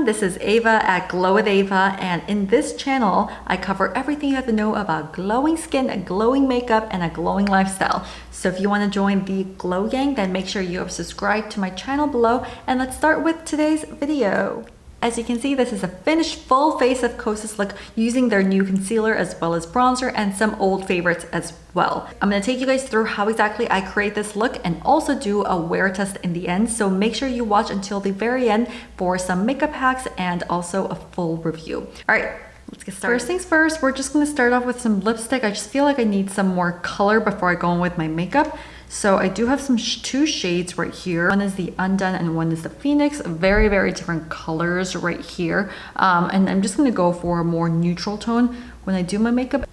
everyone, this is Ava at Glow with Ava, and in this channel I cover everything you have to know about glowing skin, glowing makeup, and a glowing lifestyle. So if you want to join the Glow Gang, then make sure you have subscribed to my channel below, and let's start with today's video. As you can see, this is a finished full Face of Kosas look using their new concealer as well as bronzer and some old favorites as well. I'm going to take you guys through how exactly I create this look and also do a wear test in the end. So make sure you watch until the very end for some makeup hacks and also a full review. All right. Let's get started. First things first, we're just going to start off with some lipstick. I just feel like I need some more color before I go in with my makeup. So I do have some two shades right here. One is the Undone and one is the Phoenix. Very, very different colors right here. And I'm just going to go for a more neutral tone when I do my makeup.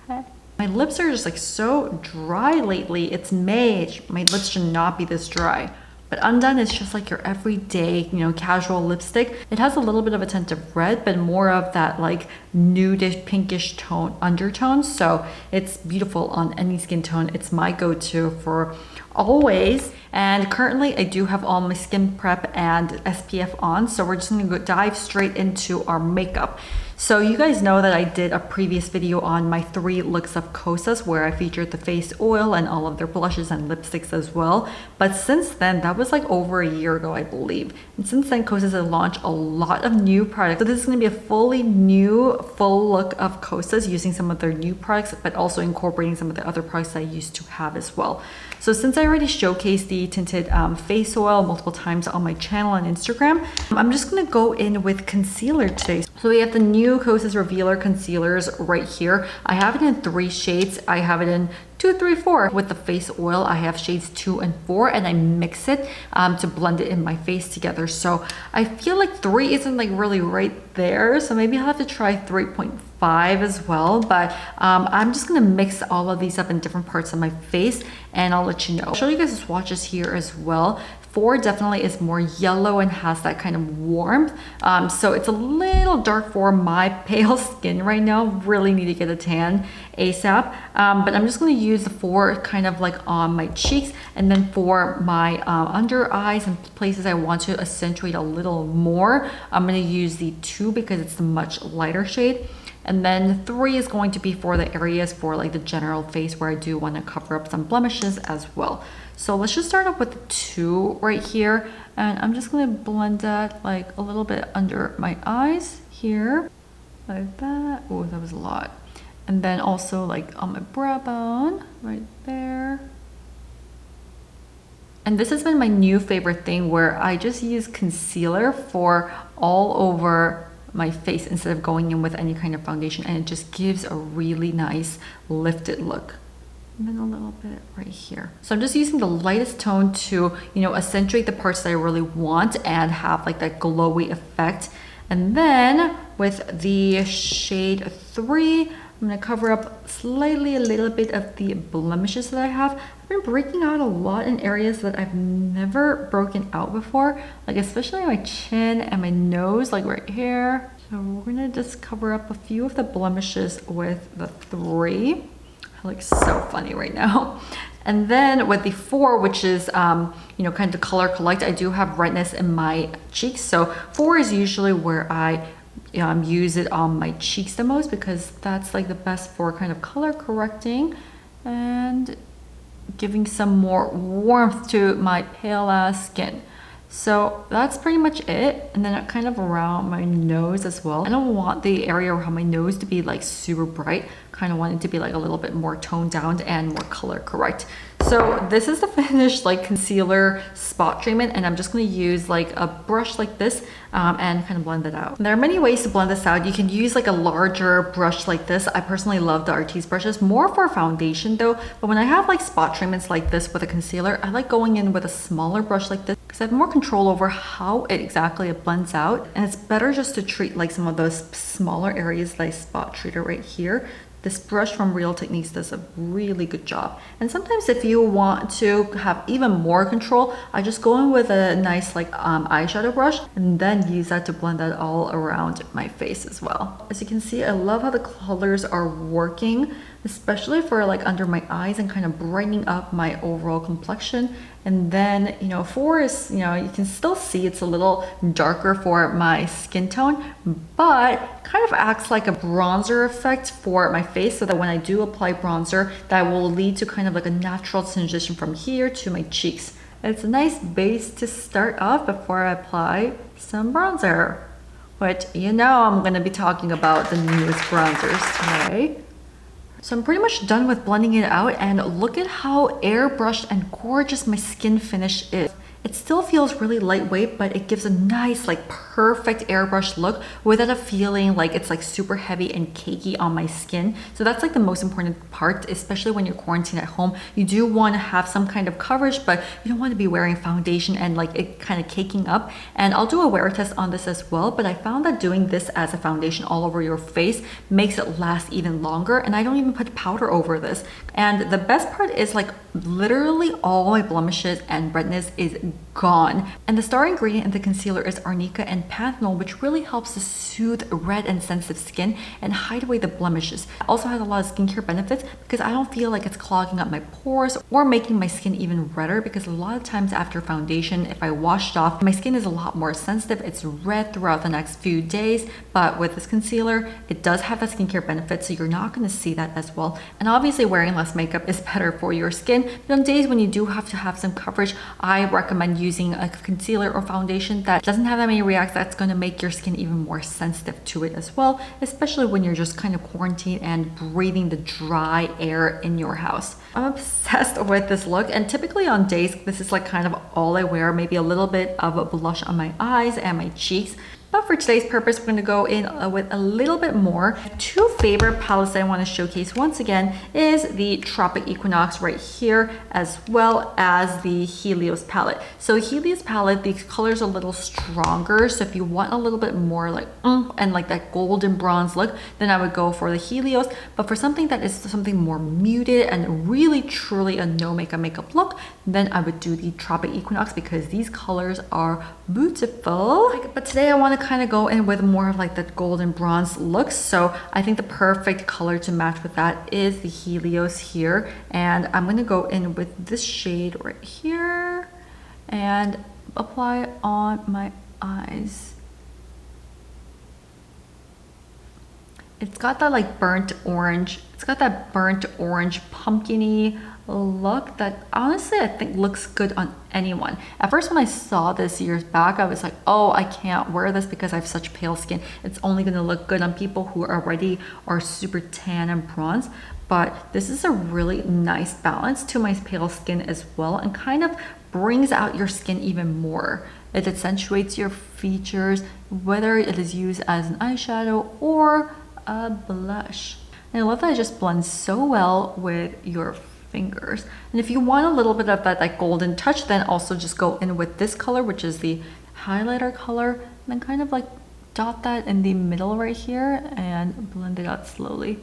My lips are just like so dry lately. It's May. My lips should not be this dry. But Undone is just like your everyday, casual lipstick. It has a little bit of a tint of red, but more of that like nudish, pinkish tone undertone. So it's beautiful on any skin tone. It's my go-to for always. And currently I do have all my skin prep and SPF on. So we're just gonna dive straight into our makeup. So you guys know that I did a previous video on my 3 looks of Kosas where I featured the face oil and all of their blushes and lipsticks as well. But since then, that was like over a year ago, I believe. And since then, Kosas has launched a lot of new products. So this is gonna be a fully new, full look of Kosas using some of their new products, but also incorporating some of the other products I used to have as well. So since I already showcased the tinted face oil multiple times on my channel and Instagram, I'm just gonna go in with concealer today. So we have the new Kosas Revealer concealers right here. I have it in 3 shades. I have it in 2, 3, 4. With the face oil, I have shades 2 and 4, and I mix it to blend it in my face together. So I feel like 3 isn't like really right there. So maybe I'll have to try 3.5 as well. But I'm just gonna mix all of these up in different parts of my face, and I'll let you know. I'll show you guys the swatches here as well. 4 definitely is more yellow and has that kind of warmth. So it's a little dark for my pale skin right now. Really need to get a tan ASAP. But I'm just going to use the 4 kind of like on my cheeks, and then for my under eyes and places I want to accentuate a little more, I'm going to use the 2 because it's a much lighter shade. And then 3 is going to be for the areas for like the general face where I do want to cover up some blemishes as well. So let's just start off with the 2 right here. And I'm just going to blend that like a little bit under my eyes here. Like that. Oh, that was a lot. And then also like on my brow bone right there. And this has been my new favorite thing where I just use concealer for all over my face instead of going in with any kind of foundation, and it just gives a really nice lifted look. And then a little bit right here. So I'm just using the lightest tone to, accentuate the parts that I really want and have like that glowy effect. And then with the shade 3, I'm gonna cover up slightly a little bit of the blemishes that I have. I've been breaking out a lot in areas that I've never broken out before, like especially my chin and my nose, like right here. So we're gonna just cover up a few of the blemishes with the 3. I look so funny right now. And then with the 4, which is, kind of the color collect, I do have redness in my cheeks. So 4 is usually where I use it on my cheeks the most because that's like the best for kind of color correcting and giving some more warmth to my pale ass skin. So that's pretty much it. And then kind of around my nose as well. I don't want the area around my nose to be like super bright. Kind of want it to be like a little bit more toned down and more color correct. So this is the finished like concealer spot treatment, and I'm just going to use like a brush like this and kind of blend it out. There are many ways to blend this out. You can use like a larger brush like this. I personally love the Artis brushes, more for foundation though. But when I have like spot treatments like this with a concealer, I like going in with a smaller brush like this because I have more control over how it blends out. And it's better just to treat like some of those smaller areas that I spot treated right here This brush from Real Techniques does a really good job. And sometimes if you want to have even more control, I just go in with a nice like eyeshadow brush and then use that to blend that all around my face as well. As you can see, I love how the colors are working, especially for like under my eyes and kind of brightening up my overall complexion. And then, you know, you can still see it's a little darker for my skin tone, but kind of acts like a bronzer effect for my face, so that when I do apply bronzer, that will lead to kind of like a natural transition from here to my cheeks. It's a nice base to start off before I apply some bronzer, which, you know, I'm going to be talking about the newest bronzers today. So I'm pretty much done with blending it out, and look at how airbrushed and gorgeous my skin finish is. It still feels really lightweight, but it gives a nice, like perfect airbrush look without a feeling like it's like super heavy and cakey on my skin. So that's like the most important part, especially when you're quarantined at home. You do want to have some kind of coverage, but you don't want to be wearing foundation and like it kind of caking up. And I'll do a wear test on this as well, but I found that doing this as a foundation all over your face makes it last even longer. And I don't even put powder over this. And the best part is like literally all my blemishes and redness is gone. And the star ingredient in the concealer is arnica and panthenol, which really helps to soothe red and sensitive skin and hide away the blemishes. It also has a lot of skincare benefits because I don't feel like it's clogging up my pores or making my skin even redder, because a lot of times after foundation, if I washed off, my skin is a lot more sensitive. It's red throughout the next few days, but with this concealer, it does have that skincare benefit, so you're not going to see that as well. And obviously wearing less makeup is better for your skin, but on days when you do have to have some coverage, I recommend using a concealer or foundation that doesn't have that many reacts. That's going to make your skin even more sensitive to it as well, especially when you're just kind of quarantined and breathing the dry air in your house. I'm obsessed with this look, and typically on days this is like kind of all I wear, maybe a little bit of a blush on my eyes and my cheeks. But for today's purpose, we're going to go in with a little bit more. Two favorite palettes that I want to showcase once again is the Tropic Equinox right here, as well as the Helios palette. So Helios palette, the colors are a little stronger. So if you want a little bit more like and like that golden bronze look, then I would go for the Helios. But for something that is something more muted and really truly a no makeup look, then I would do the Tropic Equinox, because these colors are beautiful. But today I want to kind of go in with more of like that golden bronze look, so I think the perfect color to match with that is the Helios here, and I'm going to go in with this shade right here and apply it on my eyes. It's got that like burnt orange, pumpkin-y look that honestly I think looks good on anyone. At first when I saw this years back, I was like, oh, I can't wear this because I have such pale skin. It's only going to look good on people who already are super tan and bronze. But this is a really nice balance to my pale skin as well, and kind of brings out your skin even more. It accentuates your features, whether it is used as an eyeshadow or a blush. And I love that it just blends so well with your fingers. And if you want a little bit of that like golden touch, then also just go in with this color, which is the highlighter color, and then kind of like dot that in the middle right here and blend it out slowly.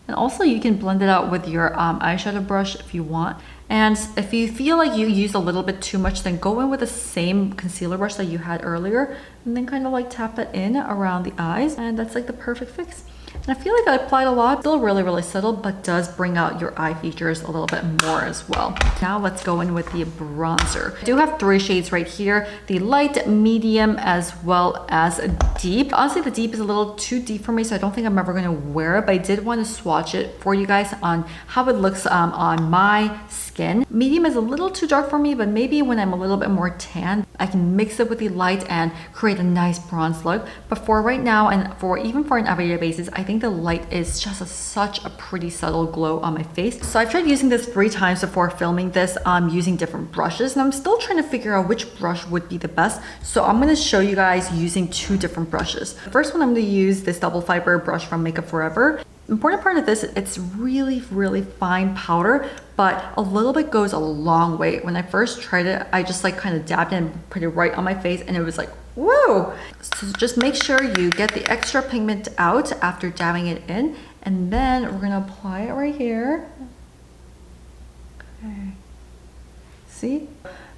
And also you can blend it out with your eyeshadow brush if you want. And if you feel like you used a little bit too much, then go in with the same concealer brush that you had earlier and then kind of like tap it in around the eyes, and that's like the perfect fix. And I feel like I applied a lot, still really subtle, but does bring out your eye features a little bit more as well. Now let's go in with the bronzer. I do have 3 shades right here, the light, medium, as well as deep. Honestly, the deep is a little too deep for me, so I don't think I'm ever gonna wear it, but I did want to swatch it for you guys on how it looks on my skin. Medium is a little too dark for me, but maybe when I'm a little bit more tan, I can mix it with the light and create a nice bronze look. But for right now, and for even for an everyday basis, I think the light is just such a pretty subtle glow on my face. So I've tried using this 3 times before filming this, using different brushes, and I'm still trying to figure out which brush would be the best. So I'm going to show you guys using 2 different brushes. The first one, I'm going to use this double fiber brush from Makeup Forever. Important part of this, it's really fine powder, but a little bit goes a long way. When I first tried it, I just like kind of dabbed it and put it right on my face, and it was like, whoa! So just make sure you get the extra pigment out after dabbing it in, And then we're gonna apply it right here. Okay. See?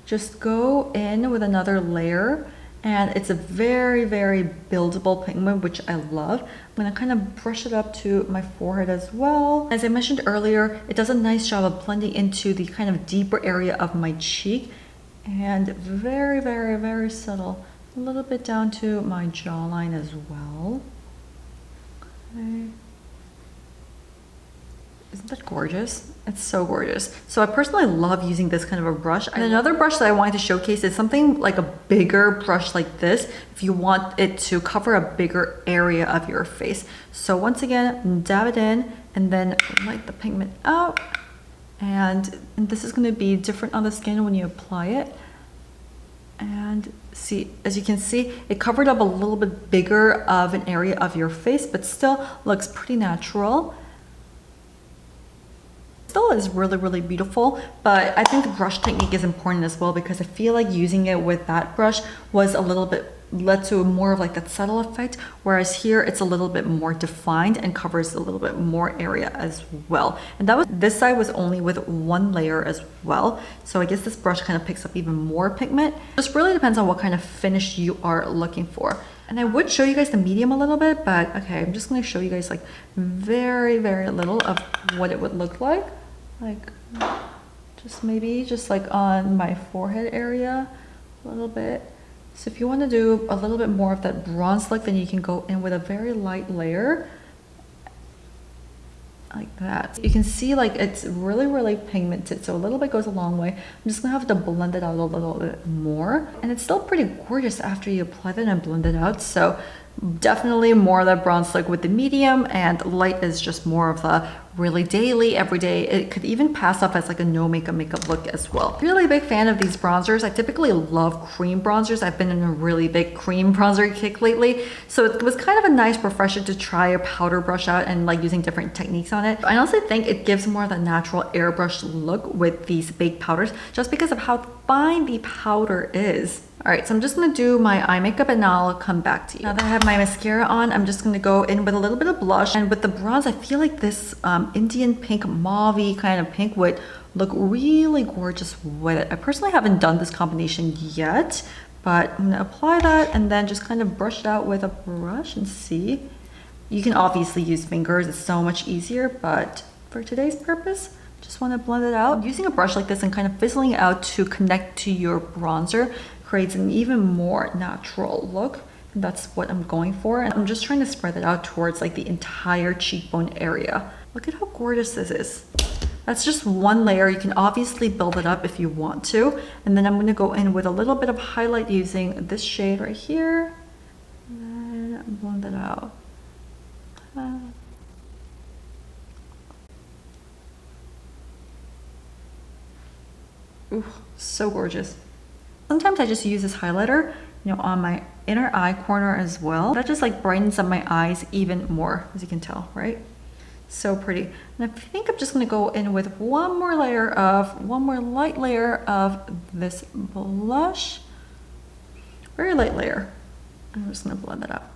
Just go in with another layer, and it's a very, very buildable pigment, which I love. I'm gonna kind of brush it up to my forehead as well. As I mentioned earlier, it does a nice job of blending into the kind of deeper area of my cheek, and very, very, very subtle. A little bit down to my jawline as well. Okay. Isn't that gorgeous? It's so gorgeous. So I personally love using this kind of a brush. And another brush that I wanted to showcase is something like a bigger brush like this, if you want it to cover a bigger area of your face. So once again, dab it in and then light the pigment out. And this is gonna be different on the skin when you apply it. And see, as you can see, it covered up a little bit bigger of an area of your face, but still looks pretty natural. Still is really, really beautiful, but I think the brush technique is important as well, because I feel like using it with that brush was a little bit led to more of like that subtle effect, whereas here it's a little bit more defined and covers a little bit more area as well. And that was, this side was only with one layer as well, so I guess this brush kind of picks up even more pigment. Just really depends on what kind of finish you are looking for. And I would show you guys the medium a little bit, but okay, I'm just going to show you guys like very, very little of what it would look like. Like just maybe just like on my forehead area a little bit. So if you want to do a little bit more of that bronze look, then you can go in with a very light layer like that. You can see like it's really, really pigmented, so a little bit goes a long way. I'm just gonna have to blend it out a little bit more, and it's still pretty gorgeous after you apply that and blend it out. So definitely more of that bronze look with the medium, and light is just more of the really daily, everyday. It could even pass off as like a no makeup look as well. Really big fan of these bronzers. I typically love cream bronzers. I've been in a really big cream bronzer kick lately, so it was kind of a nice refresher to try a powder brush out and like using different techniques on it. I honestly think it gives more of that natural airbrushed look with these baked powders, just because of how fine the powder is. All right, so I'm just gonna do my eye makeup and now I'll come back to you. Now that I have my mascara on, I'm just gonna go in with a little bit of blush, and with the bronze, I feel like this Indian pink, mauve-y kind of pink would look really gorgeous with it. I personally haven't done this combination yet, but I'm gonna apply that and then just kind of brush it out with a brush and see. You can obviously use fingers, it's so much easier, but for today's purpose, just want to blend it out. Using a brush like this and kind of fizzling it out to connect to your bronzer creates an even more natural look. And that's what I'm going for. And I'm just trying to spread it out towards like the entire cheekbone area. Look at how gorgeous this is. That's just one layer. You can obviously build it up if you want to. And then I'm going to go in with a little bit of highlight using this shade right here. And then blend it out. Ooh, so gorgeous. Sometimes I just use this highlighter, you know, on my inner eye corner as well. That just like brightens up my eyes even more, as you can tell, right? So pretty. And I think I'm just gonna go in with one more light layer of this blush. Very light layer. I'm just gonna blend it up.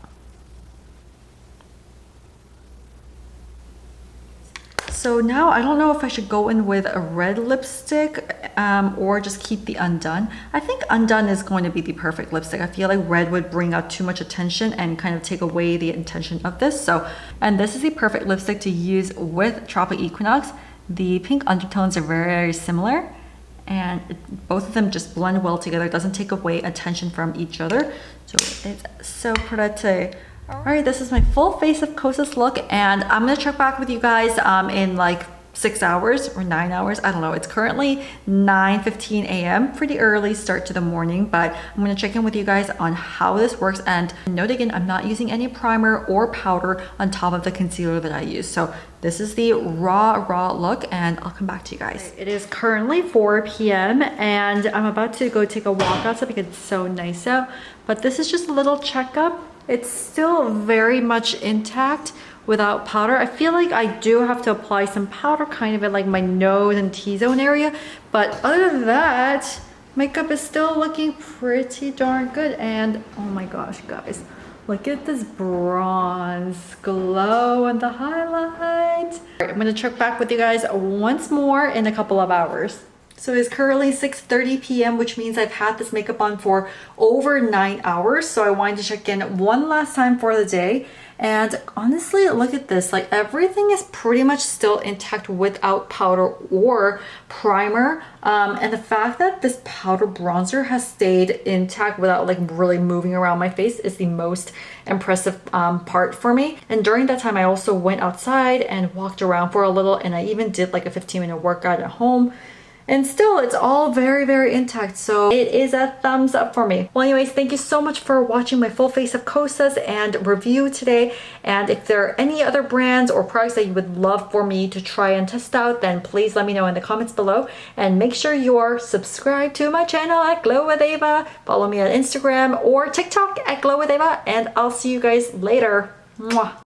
So now I don't know if I should go in with a red lipstick or just keep the Undone. I think Undone is going to be the perfect lipstick. I feel like red would bring out too much attention and kind of take away the intention of this. So, and this is the perfect lipstick to use with Tropic Equinox. The pink undertones are very, very similar, and both of them just blend well together. It doesn't take away attention from each other. So it's so pretty. Alright, this is my full Face of Kosas look, and I'm gonna check back with you guys in like 6 hours or 9 hours. I don't know. It's currently 9:15 a.m. Pretty early start to the morning, but I'm gonna check in with you guys on how this works. And note again, I'm not using any primer or powder on top of the concealer that I use. So this is the raw look, and I'll come back to you guys. It is currently 4 p.m. and I'm about to go take a walk outside because it's so nice out. But this is just a little checkup. It's still very much intact without powder. I feel like I do have to apply some powder kind of at like my nose and T-zone area, but other than that, makeup is still looking pretty darn good. And oh my gosh, guys, Look at this bronze glow on the highlight. I'm gonna check back with you guys once more in a couple of hours. So it's currently 6:30 p.m., which means I've had this makeup on for over 9 hours. So I wanted to check in one last time for the day. And honestly, look at this. Like everything is pretty much still intact without powder or primer. And the fact that this powder bronzer has stayed intact without like really moving around my face is the most impressive part for me. And during that time, I also went outside and walked around for a little, and I even did like a 15-minute workout at home. And still, it's all very, very intact. So it is a thumbs up for me. Well, anyways, thank you so much for watching my full Face of Kosas and review today. And if there are any other brands or products that you would love for me to try and test out, then please let me know in the comments below. And make sure you are subscribed to my channel at glowwithava. Follow me on Instagram or TikTok at glowwithava. And I'll see you guys later. Mwah.